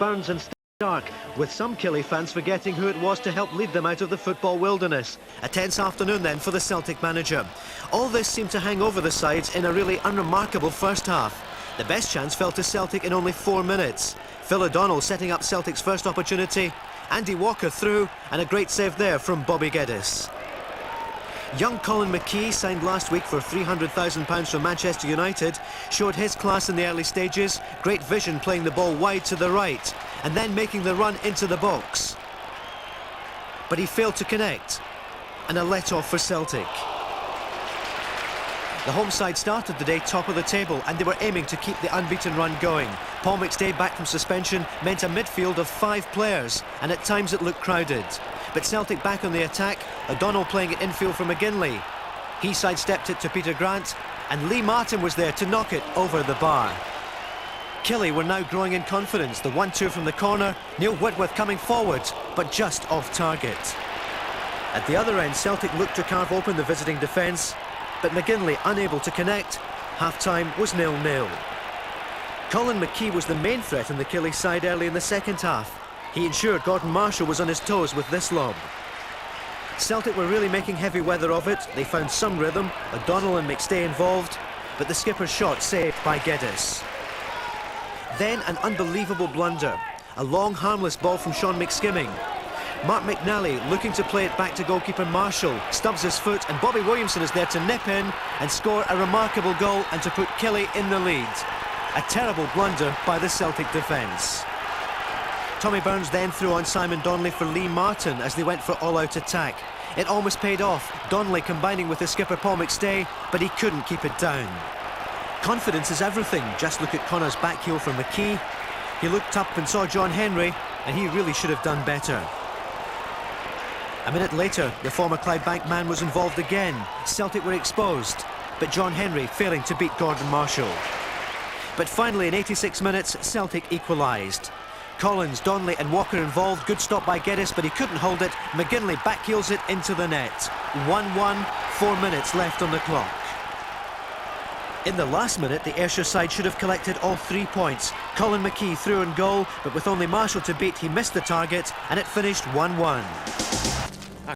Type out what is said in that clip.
Burns and Stark, with some Killie fans forgetting who it was to help lead them out of the football wilderness. A tense afternoon then for the Celtic manager. All this seemed to hang over the sides in a really unremarkable first half. The best chance fell to Celtic in only 4 minutes. Phil O'Donnell setting up Celtic's first opportunity, Andy Walker through, and a great save there from Bobby Geddes. Young Colin McKee, signed last week for £300,000 from Manchester United, showed his class in the early stages, great vision playing the ball wide to the right, and then making the run into the box. But he failed to connect, and a let-off for Celtic. The home side started the day top of the table, and they were aiming to keep the unbeaten run going. Paul McStay back from suspension meant a midfield of 5 players, and at times it looked crowded. But Celtic back on the attack, O'Donnell playing it infield for McGinley. He sidestepped it to Peter Grant, and Lee Martin was there to knock it over the bar. Killie were now growing in confidence. The 1-2 from the corner, Neil Whitworth coming forward, but just off target. At the other end, Celtic looked to carve open the visiting defence, but McGinley unable to connect. Half-time was 0-0. Colin McKee was the main threat in the Killie side early in the second half. He ensured Gordon Marshall was on his toes with this lob. Celtic were really making heavy weather of it. They found some rhythm, O'Donnell and McStay involved, but the skipper's shot saved by Geddes. Then an unbelievable blunder. A long, harmless ball from Sean McSkimming. Mark McNally looking to play it back to goalkeeper Marshall, stubs his foot, and Bobby Williamson is there to nip in and score a remarkable goal and to put Killie in the lead. A terrible blunder by the Celtic defence. Tommy Burns then threw on Simon Donnelly for Lee Martin as they went for all-out attack. It almost paid off, Donnelly combining with his skipper Paul McStay, but he couldn't keep it down. Confidence is everything. Just look at Connor's back heel from McKee. He looked up and saw John Henry, and he really should have done better. A minute later, the former Clydebank man was involved again. Celtic were exposed, but John Henry failing to beat Gordon Marshall. But finally, in 86 minutes, Celtic equalised. Collins, Donnelly and Walker involved. Good stop by Geddes, but he couldn't hold it. McGinley backheels it into the net. 1-1, 4 minutes left on the clock. In the last minute, the Ayrshire side should have collected all 3 points. Colin McKee threw in goal, but with only Marshall to beat, he missed the target, and it finished 1-1.